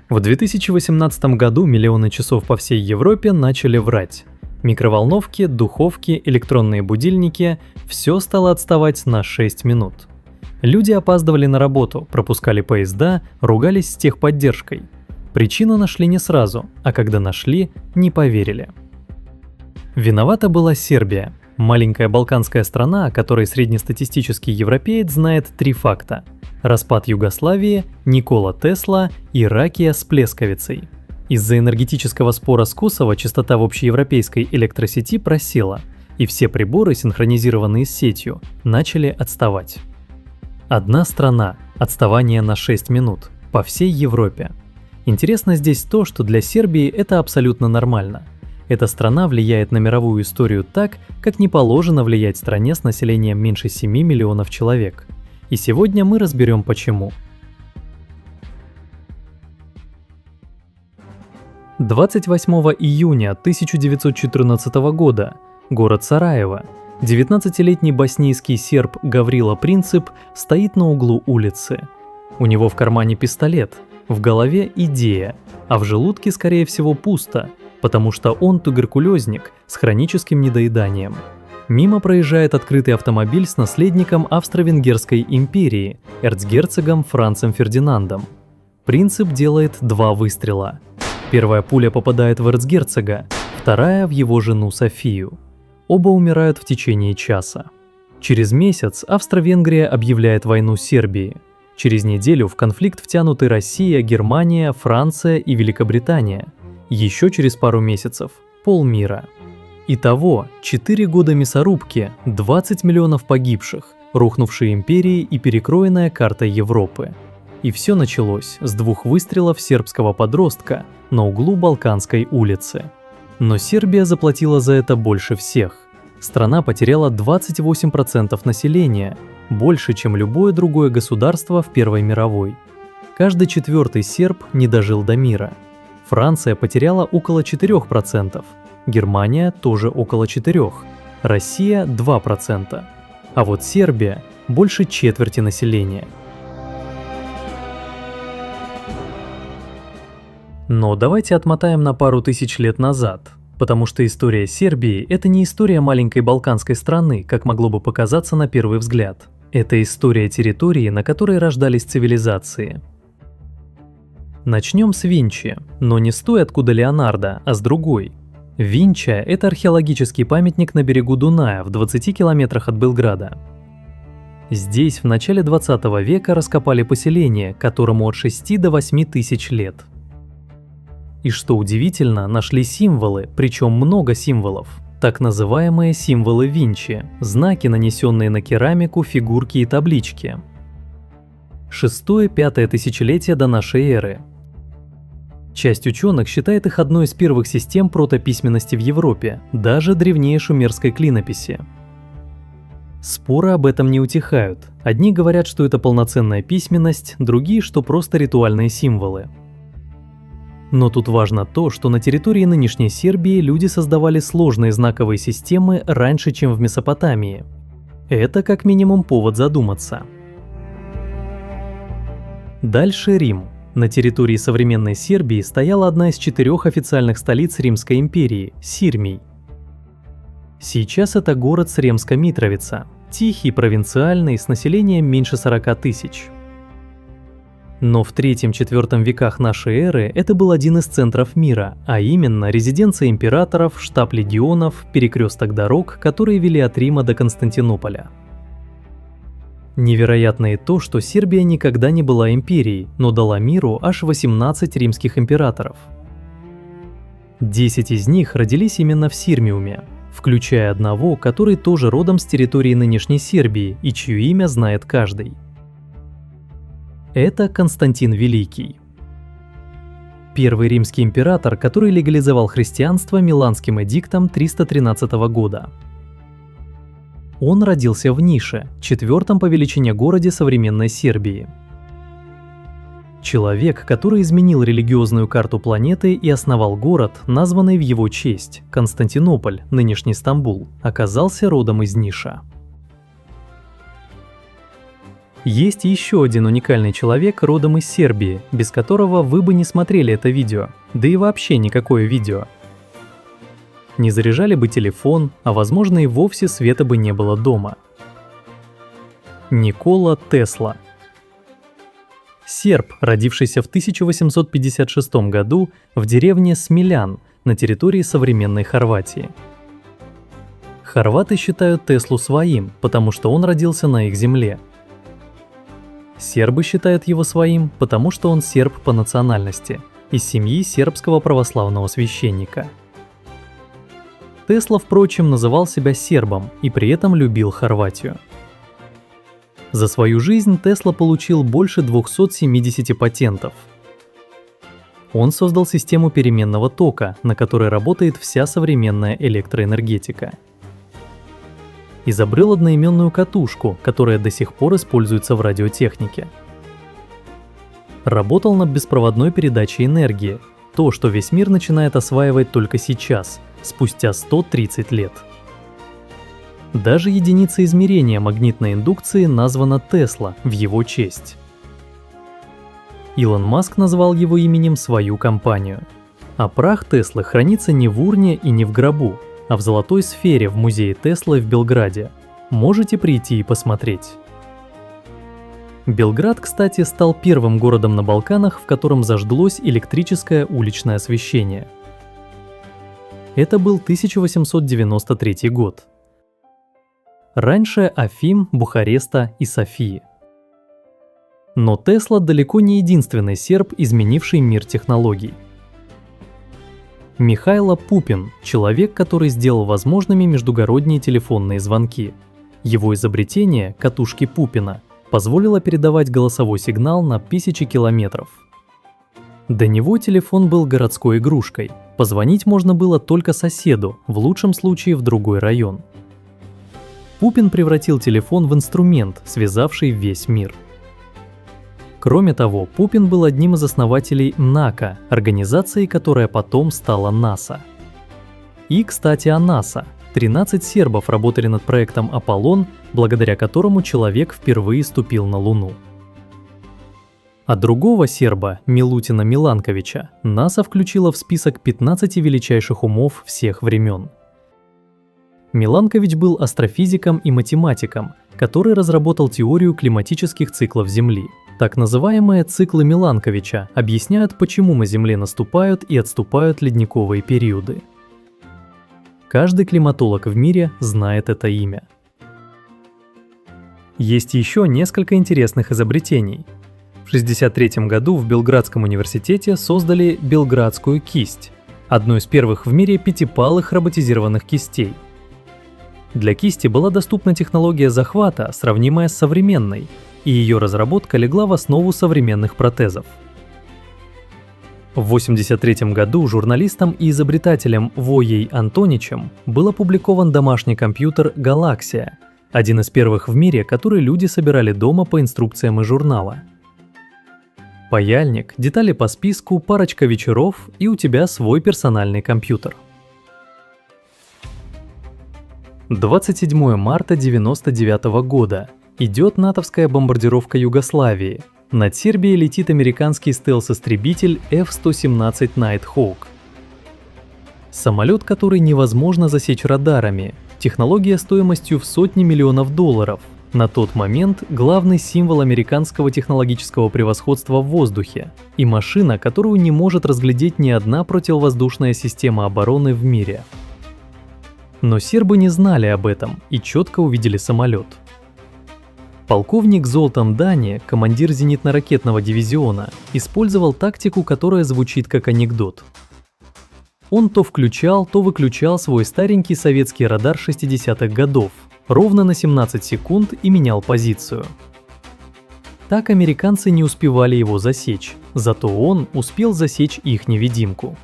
В 2018 году миллионы часов по всей Европе начали врать. Микроволновки, духовки, электронные будильники – все стало отставать на 6 минут. Люди опаздывали на работу, пропускали поезда, ругались с техподдержкой. Причину нашли не сразу, а когда нашли, не поверили. Виновата была Сербия, маленькая балканская страна, о которой среднестатистический европеец знает 3 факта: распад Югославии, Никола Тесла и ракия с плесковицей. Из-за энергетического спора с Косово частота в общеевропейской электросети просела, и все приборы, синхронизированные с сетью, начали отставать. Одна страна, отставание на 6 минут, по всей Европе. Интересно здесь то, что для Сербии это абсолютно нормально. Эта страна влияет на мировую историю так, как не положено влиять стране с населением меньше 7 миллионов человек. И сегодня мы разберем почему. 28 июня 1914 года. Город Сараево. 19-летний боснийский серб Гаврила Принцип стоит на углу улицы. У него в кармане пистолет, в голове идея, а в желудке, скорее всего, пусто, потому что он туберкулезник с хроническим недоеданием. Мимо проезжает открытый автомобиль с наследником Австро-Венгерской империи, эрцгерцогом Францем Фердинандом. Принцип делает 2 выстрела. Первая пуля попадает в эрцгерцога, вторая в его жену Софию. Оба умирают в течение часа. Через месяц Австро-Венгрия объявляет войну Сербии. Через неделю в конфликт втянуты Россия, Германия, Франция и Великобритания. Еще через пару месяцев – полмира. Итого 4 года мясорубки, 20 миллионов погибших, рухнувшие империи и перекроенная карта Европы. И все началось с 2 выстрелов сербского подростка на углу Балканской улицы. Но Сербия заплатила за это больше всех. Страна потеряла 28% населения, больше, чем любое другое государство в Первой мировой. Каждый 4-й серб не дожил до мира. Франция потеряла около 4%, Германия тоже около 4%, Россия 2%, а вот Сербия больше четверти населения. Но давайте отмотаем на пару тысяч лет назад, потому что история Сербии – это не история маленькой балканской страны, как могло бы показаться на первый взгляд. Это история территории, на которой рождались цивилизации. Начнем с Винчи, но не с той, откуда Леонардо, а с другой. Винча – это археологический памятник на берегу Дуная в 20 километрах от Белграда. Здесь в начале 20 века раскопали поселение, которому от 6 до 8 тысяч лет. И что удивительно, нашли символы, причем много символов. Так называемые символы Винчи, знаки, нанесенные на керамику, фигурки и таблички. 6-5 тысячелетие до нашей эры. Часть ученых считает их одной из первых систем протописьменности в Европе, даже древнее шумерской клинописи. Споры об этом не утихают. Одни говорят, что это полноценная письменность, другие, что просто ритуальные символы. Но тут важно то, что на территории нынешней Сербии люди создавали сложные знаковые системы раньше, чем в Месопотамии. Это как минимум повод задуматься. Дальше Рим. На территории современной Сербии стояла одна из 4 официальных столиц Римской империи – Сирмий. Сейчас это город Сремска-Митровица, тихий, провинциальный, с населением меньше 40 тысяч. Но в 3-4 веках нашей эры это был один из центров мира, а именно резиденция императоров, штаб легионов, перекресток дорог, которые вели от Рима до Константинополя. Невероятно и то, что Сербия никогда не была империей, но дала миру аж 18 римских императоров. 10 из них родились именно в Сирмиуме, включая одного, который тоже родом с территории нынешней Сербии и чье имя знает каждый. Это Константин Великий. Первый римский император, который легализовал христианство Миланским эдиктом 313 года. Он родился в Нише, 4-м по величине городе современной Сербии. Человек, который изменил религиозную карту планеты и основал город, названный в его честь, Константинополь, нынешний Стамбул, оказался родом из Ниша. Есть еще один уникальный человек родом из Сербии, без которого вы бы не смотрели это видео, да и вообще никакое видео. Не заряжали бы телефон, а возможно и вовсе света бы не было дома. Никола Тесла. Серб, родившийся в 1856 году в деревне Смилян на территории современной Хорватии. Хорваты считают Теслу своим, потому что он родился на их земле. Сербы считают его своим, потому что он серб по национальности, из семьи сербского православного священника. Тесла, впрочем, называл себя сербом и при этом любил Хорватию. За свою жизнь Тесла получил больше 270 патентов. Он создал систему переменного тока, на которой работает вся современная электроэнергетика. Изобрел одноименную катушку, которая до сих пор используется в радиотехнике. Работал над беспроводной передачей энергии, то, что весь мир начинает осваивать только сейчас, спустя 130 лет. Даже единица измерения магнитной индукции названа Тесла в его честь. Илон Маск назвал его именем свою компанию. А прах Теслы хранится не в урне и не в гробу, а в золотой сфере в музее Теслы в Белграде. Можете прийти и посмотреть. Белград, кстати, стал первым городом на Балканах, в котором зажглось электрическое уличное освещение. Это был 1893 год. Раньше Афин, Бухареста и Софии. Но Тесла далеко не единственный серб, изменивший мир технологий. Михайло Пупин – человек, который сделал возможными междугородние телефонные звонки. Его изобретение, катушки Пупина, позволило передавать голосовой сигнал на тысячи километров. До него телефон был городской игрушкой. Позвонить можно было только соседу, в лучшем случае в другой район. Пупин превратил телефон в инструмент, связавший весь мир. Кроме того, Пупин был одним из основателей НАКА, организации, которая потом стала НАСА. И, кстати, о НАСА. 13 сербов работали над проектом «Аполлон», благодаря которому человек впервые ступил на Луну. А другого серба, Милутина Миланковича, НАСА включила в список 15 величайших умов всех времен. Миланкович был астрофизиком и математиком, который разработал теорию климатических циклов Земли. Так называемые циклы Миланковича объясняют, почему на Земле наступают и отступают ледниковые периоды. Каждый климатолог в мире знает это имя. Есть еще несколько интересных изобретений. В 1963 году в Белградском университете создали белградскую кисть, одну из первых в мире пятипалых роботизированных кистей. Для кисти была доступна технология захвата, сравнимая с современной, и ее разработка легла в основу современных протезов. В 1983 году журналистом и изобретателем Воей Антоничем был опубликован домашний компьютер «Галаксия», один из первых в мире, который люди собирали дома по инструкциям из журнала. Паяльник, детали по списку, парочка вечеров, и у тебя свой персональный компьютер. 27 марта 1999 года. Идет натовская бомбардировка Югославии. Над Сербией летит американский стелс-истребитель F-117 Nighthawk. Самолет, который невозможно засечь радарами. Технология стоимостью в сотни миллионов долларов. На тот момент главный символ американского технологического превосходства в воздухе. И машина, которую не может разглядеть ни одна противовоздушная система обороны в мире. Но сербы не знали об этом и четко увидели самолет. Полковник Золтан Дани, командир зенитно-ракетного дивизиона, использовал тактику, которая звучит как анекдот. Он то включал, то выключал свой старенький советский радар 60-х годов, ровно на 17 секунд и менял позицию. Так американцы не успевали его засечь, зато он успел засечь их невидимку.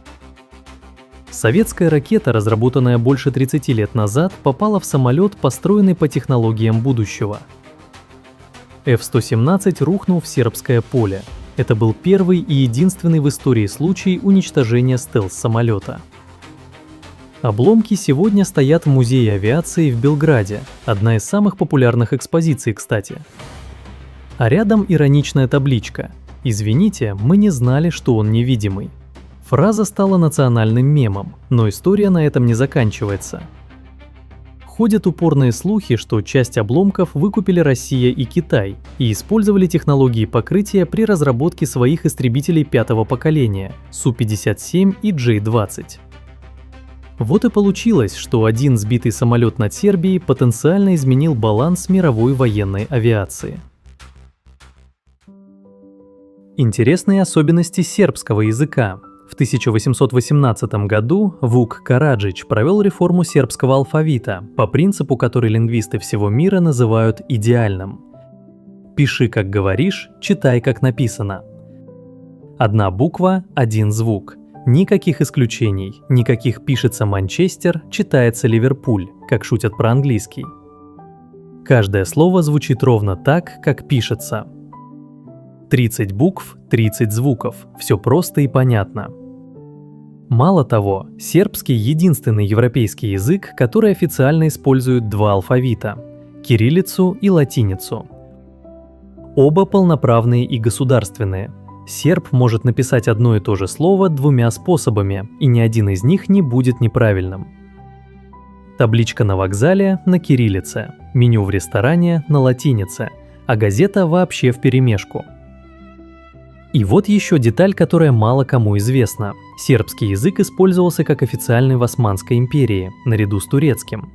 Советская ракета, разработанная больше 30 лет назад, попала в самолет, построенный по технологиям будущего. F-117 рухнул в сербское поле. Это был первый и единственный в истории случай уничтожения стелс-самолета. Обломки сегодня стоят в Музее авиации в Белграде, одна из самых популярных экспозиций, кстати. А рядом ироничная табличка: «Извините, мы не знали, что он невидимый». Фраза стала национальным мемом, но история на этом не заканчивается. Ходят упорные слухи, что часть обломков выкупили Россия и Китай и использовали технологии покрытия при разработке своих истребителей пятого поколения Су-57 и Джей-20. Вот и получилось, что один сбитый самолет над Сербией потенциально изменил баланс мировой военной авиации. Интересные особенности сербского языка. В 1818 году Вук Караджич провел реформу сербского алфавита по принципу, который лингвисты всего мира называют идеальным. Пиши, как говоришь, читай, как написано. Одна буква, один звук. Никаких исключений, никаких пишется Манчестер, читается Ливерпуль, как шутят про английский. Каждое слово звучит ровно так, как пишется. 30 букв, 30 звуков, все просто и понятно. Мало того, сербский — единственный европейский язык, который официально использует два алфавита – кириллицу и латиницу. Оба полноправные и государственные. Серб может написать одно и то же слово двумя способами, и ни один из них не будет неправильным. Табличка на вокзале на кириллице, меню в ресторане на латинице, а газета вообще вперемешку. И вот еще деталь, которая мало кому известна. Сербский язык использовался как официальный в Османской империи, наряду с турецким.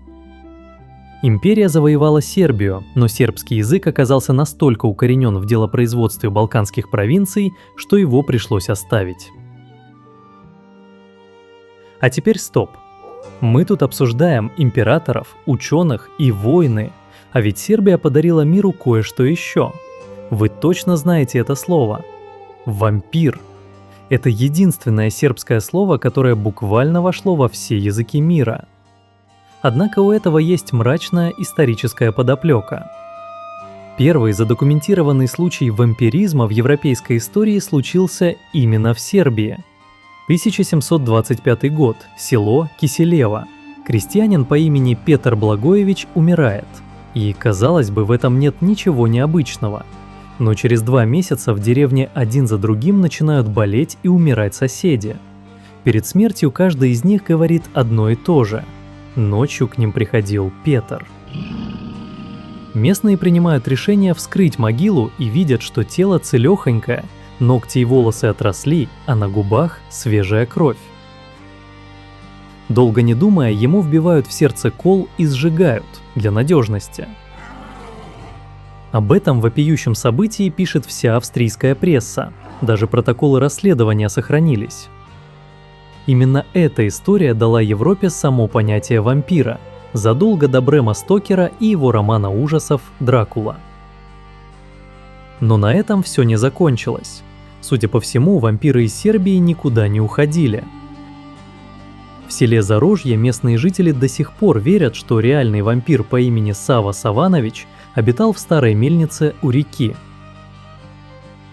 Империя завоевала Сербию, но сербский язык оказался настолько укоренен в делопроизводстве балканских провинций, что его пришлось оставить. А теперь стоп. Мы тут обсуждаем императоров, ученых и войны, а ведь Сербия подарила миру кое-что еще. Вы точно знаете это слово. Вампир. Это единственное сербское слово, которое буквально вошло во все языки мира. Однако у этого есть мрачная историческая подоплека. Первый задокументированный случай вампиризма в европейской истории случился именно в Сербии. 1725 год, село Киселево. Крестьянин по имени Петр Благоевич умирает. И, казалось бы, в этом нет ничего необычного. Но через 2 месяца в деревне один за другим начинают болеть и умирать соседи. Перед смертью каждый из них говорит одно и то же. Ночью к ним приходил Петр. Местные принимают решение вскрыть могилу и видят, что тело целехонькое, ногти и волосы отросли, а на губах свежая кровь. Долго не думая, ему вбивают в сердце кол и сжигают для надежности. Об этом вопиющем событии пишет вся австрийская пресса, даже протоколы расследования сохранились. Именно эта история дала Европе само понятие вампира, задолго до Брэма Стокера и его романа ужасов «Дракула». Но на этом все не закончилось. Судя по всему, вампиры из Сербии никуда не уходили. В селе Зарожье местные жители до сих пор верят, что реальный вампир по имени Сава Саванович обитал в старой мельнице у реки.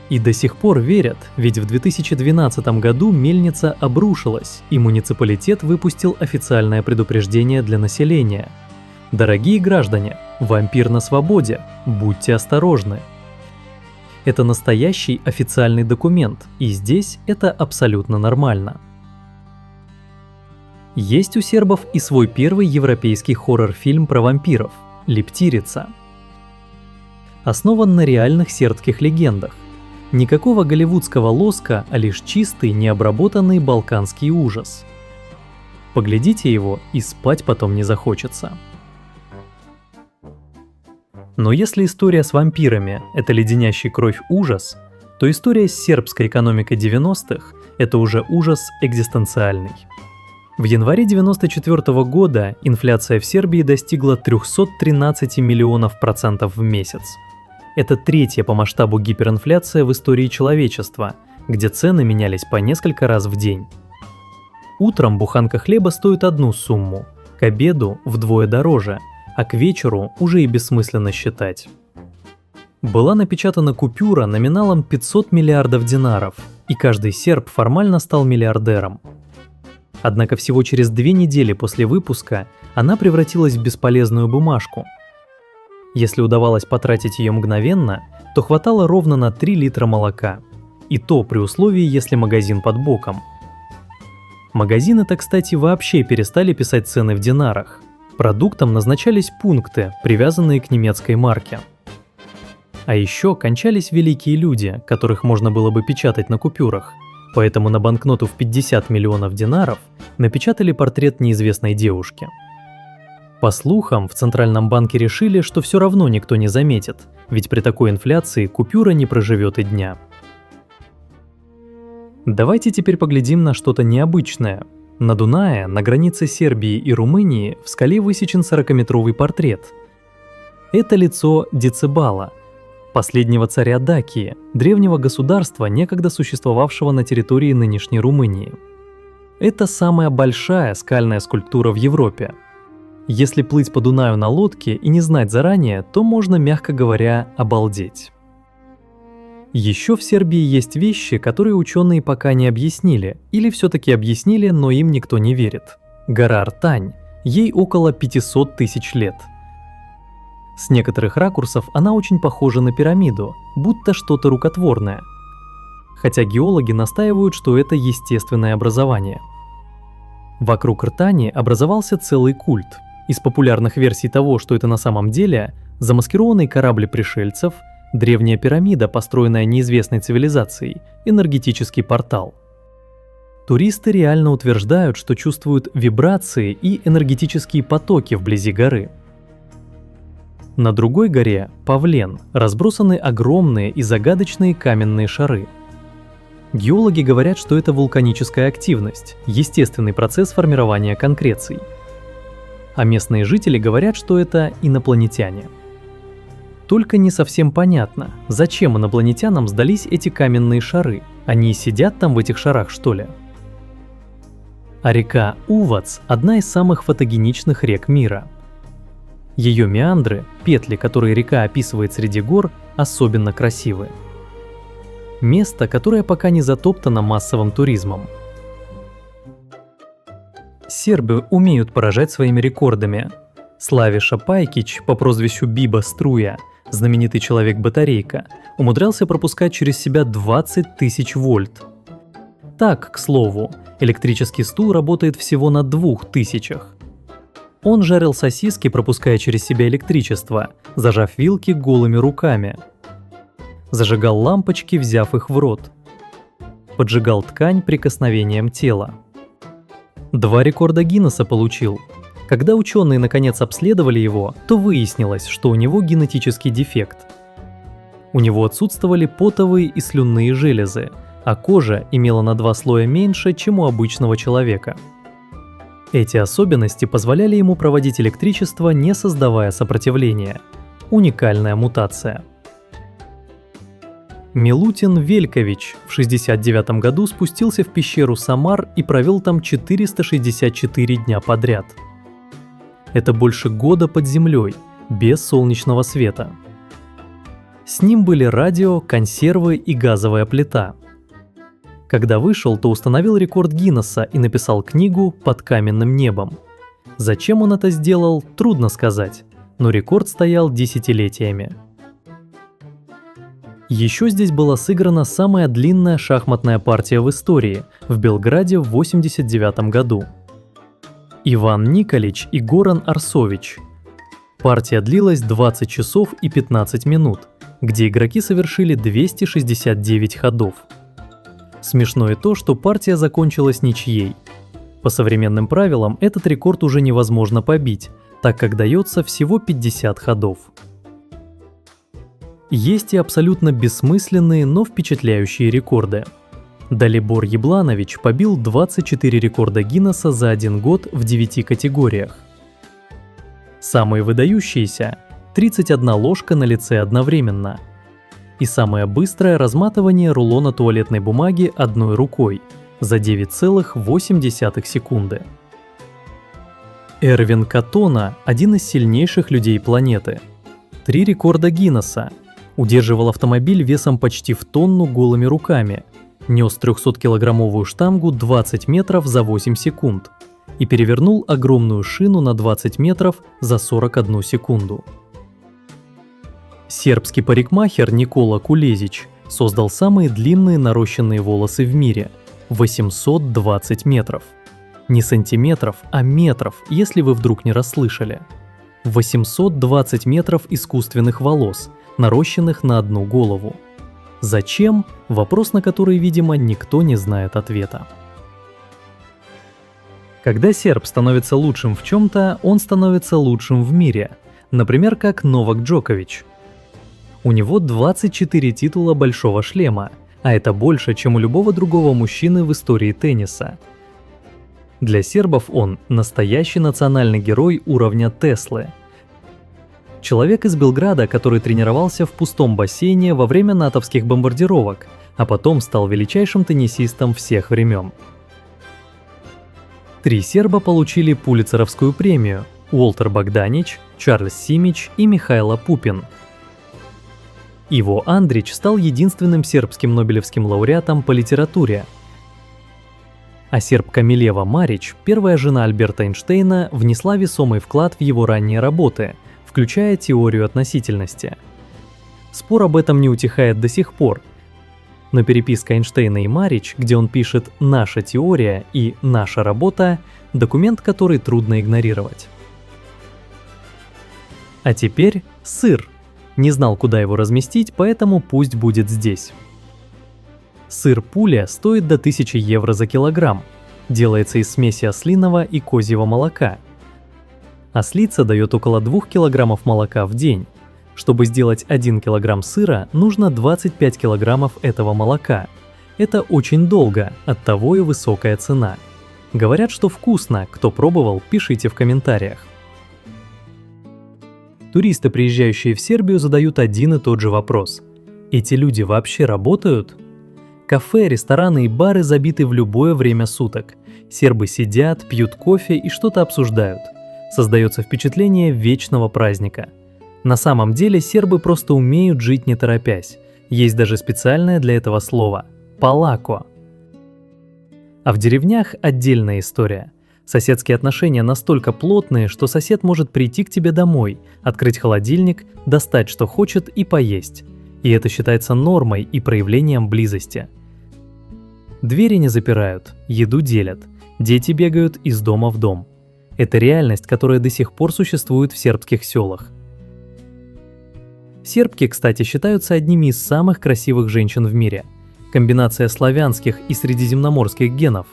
И до сих пор верят, ведь в 2012 году мельница обрушилась, и муниципалитет выпустил официальное предупреждение для населения. Дорогие граждане, вампир на свободе, будьте осторожны. Это настоящий официальный документ, и здесь это абсолютно нормально. Есть у сербов и свой первый европейский хоррор-фильм про вампиров «Лептирица». Основан на реальных сербских легендах. Никакого голливудского лоска, а лишь чистый, необработанный балканский ужас. Поглядите его, и спать потом не захочется. Но если история с вампирами – это леденящий кровь ужас, то история с сербской экономикой 90-х – это уже ужас экзистенциальный. В январе 1994 года инфляция в Сербии достигла 313 миллионов процентов в месяц. Это третья по масштабу гиперинфляция в истории человечества, где цены менялись по несколько раз в день. Утром буханка хлеба стоит одну сумму, к обеду вдвое дороже, а к вечеру уже и бессмысленно считать. Была напечатана купюра номиналом 500 миллиардов динаров, и каждый серб формально стал миллиардером. Однако всего через 2 недели после выпуска она превратилась в бесполезную бумажку. Если удавалось потратить ее мгновенно, то хватало ровно на 3 литра молока. И то при условии, если магазин под боком. Магазины-то, кстати, вообще перестали писать цены в динарах. Продуктам назначались пункты, привязанные к немецкой марке. А еще кончались великие люди, которых можно было бы печатать на купюрах. Поэтому на банкноту в 50 миллионов динаров напечатали портрет неизвестной девушки. По слухам, в Центральном банке решили, что все равно никто не заметит, ведь при такой инфляции купюра не проживет и дня. Давайте теперь поглядим на что-то необычное. На Дунае, на границе Сербии и Румынии, в скале высечен 40-метровый портрет. Это лицо Децибала, последнего царя Дакии, древнего государства, некогда существовавшего на территории нынешней Румынии. Это самая большая скальная скульптура в Европе. Если плыть по Дунаю на лодке и не знать заранее, то можно, мягко говоря, обалдеть. Еще в Сербии есть вещи, которые ученые пока не объяснили, или все-таки объяснили, но им никто не верит. Гора Ртань, ей около 500 тысяч лет. С некоторых ракурсов она очень похожа на пирамиду, будто что-то рукотворное. Хотя геологи настаивают, что это естественное образование. Вокруг Ртани образовался целый культ. Из популярных версий того, что это на самом деле, замаскированный корабль пришельцев, древняя пирамида, построенная неизвестной цивилизацией, энергетический портал. Туристы реально утверждают, что чувствуют вибрации и энергетические потоки вблизи горы. На другой горе, Павлен, разбросаны огромные и загадочные каменные шары. Геологи говорят, что это вулканическая активность, естественный процесс формирования конкреций. А местные жители говорят, что это инопланетяне. Только не совсем понятно, зачем инопланетянам сдались эти каменные шары. Они сидят там в этих шарах, что ли? А река Увац – одна из самых фотогеничных рек мира. Ее меандры, петли, которые река описывает среди гор, особенно красивы. Место, которое пока не затоптано массовым туризмом. Сербы умеют поражать своими рекордами. Славиша Пайкич по прозвищу Биба Струя, знаменитый человек-батарейка, умудрялся пропускать через себя 20 тысяч вольт. Так, к слову, электрический стул работает всего на 2000. Он жарил сосиски, пропуская через себя электричество, зажав вилки голыми руками. Зажигал лампочки, взяв их в рот. Поджигал ткань прикосновением тела. 2 рекорда Гиннесса получил. Когда ученые наконец обследовали его, то выяснилось, что у него генетический дефект. У него отсутствовали потовые и слюнные железы, а кожа имела на 2 слоя меньше, чем у обычного человека. Эти особенности позволяли ему проводить электричество, не создавая сопротивления. Уникальная мутация. Милутин Велькович в 1969 году спустился в пещеру Самар и провел там 464 дня подряд. Это больше года под землей, без солнечного света. С ним были радио, консервы и газовая плита. Когда вышел, то установил рекорд Гиннесса и написал книгу «Под каменным небом». Зачем он это сделал, трудно сказать, но рекорд стоял десятилетиями. Еще здесь была сыграна самая длинная шахматная партия в истории в Белграде в 1989 году. Иван Николич и Горан Арсович. Партия длилась 20 часов и 15 минут, где игроки совершили 269 ходов. Смешно и то, что партия закончилась ничьей. По современным правилам этот рекорд уже невозможно побить, так как дается всего 50 ходов. Есть и абсолютно бессмысленные, но впечатляющие рекорды. Далибор Ябланович побил 24 рекорда Гиннесса за 1 год в 9 категориях. Самые выдающиеся – 31 ложка на лице одновременно. И самое быстрое разматывание рулона туалетной бумаги одной рукой за 9,8 секунды. Эрвин Катона – один из сильнейших людей планеты. 3 рекорда Гиннесса. Удерживал автомобиль весом почти в тонну голыми руками, нес 300-килограммовую штангу 20 метров за 8 секунд и перевернул огромную шину на 20 метров за 41 секунду. Сербский парикмахер Никола Кулезич создал самые длинные нарощенные волосы в мире – 820 метров. Не сантиметров, а метров, если вы вдруг не расслышали. 820 метров искусственных волос, нарощенных на одну голову. Зачем? Вопрос, на который, видимо, никто не знает ответа. Когда серб становится лучшим в чем-то, он становится лучшим в мире. Например, как Новак Джокович. У него 24 титула большого шлема, а это больше, чем у любого другого мужчины в истории тенниса. Для сербов он настоящий национальный герой уровня Теслы. Человек из Белграда, который тренировался в пустом бассейне во время натовских бомбардировок, а потом стал величайшим теннисистом всех времен. 3 серба получили Пулитцеровскую премию – Уолтер Богданич, Чарльз Симич и Михайло Пупин. Иво Андрич стал единственным сербским нобелевским лауреатом по литературе. А сербка Милева Марич, первая жена Альберта Эйнштейна, внесла весомый вклад в его ранние работы, включая теорию относительности. Спор об этом не утихает до сих пор, но переписка Эйнштейна и Марич, где он пишет «наша теория» и «наша работа» – документ, который трудно игнорировать. А теперь сыр. Не знал, куда его разместить, поэтому пусть будет здесь. Сыр Пуля стоит до 1000 евро за килограмм. Делается из смеси ослиного и козьего молока. Ослица дает около 2 килограммов молока в день. Чтобы сделать 1 килограмм сыра, нужно 25 килограммов этого молока. Это очень долго, оттого и высокая цена. Говорят, что вкусно, кто пробовал, пишите в комментариях. Туристы, приезжающие в Сербию, задают один и тот же вопрос. Эти люди вообще работают? Кафе, рестораны и бары забиты в любое время суток. Сербы сидят, пьют кофе и что-то обсуждают. Создается впечатление вечного праздника. На самом деле сербы просто умеют жить не торопясь. Есть даже специальное для этого слово – «палако». А в деревнях отдельная история. Соседские отношения настолько плотные, что сосед может прийти к тебе домой, открыть холодильник, достать что хочет и поесть. И это считается нормой и проявлением близости. Двери не запирают, еду делят, дети бегают из дома в дом. Это реальность, которая до сих пор существует в сербских селах. Сербки, кстати, считаются одними из самых красивых женщин в мире. Комбинация славянских и средиземноморских генов.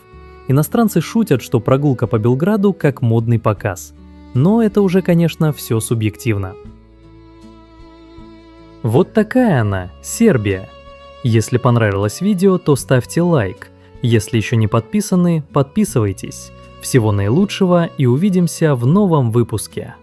Иностранцы шутят, что прогулка по Белграду как модный показ. Но это уже, конечно, все субъективно. Вот такая она, Сербия. Если понравилось видео, то ставьте лайк. Если еще не подписаны, подписывайтесь. Всего наилучшего и увидимся в новом выпуске.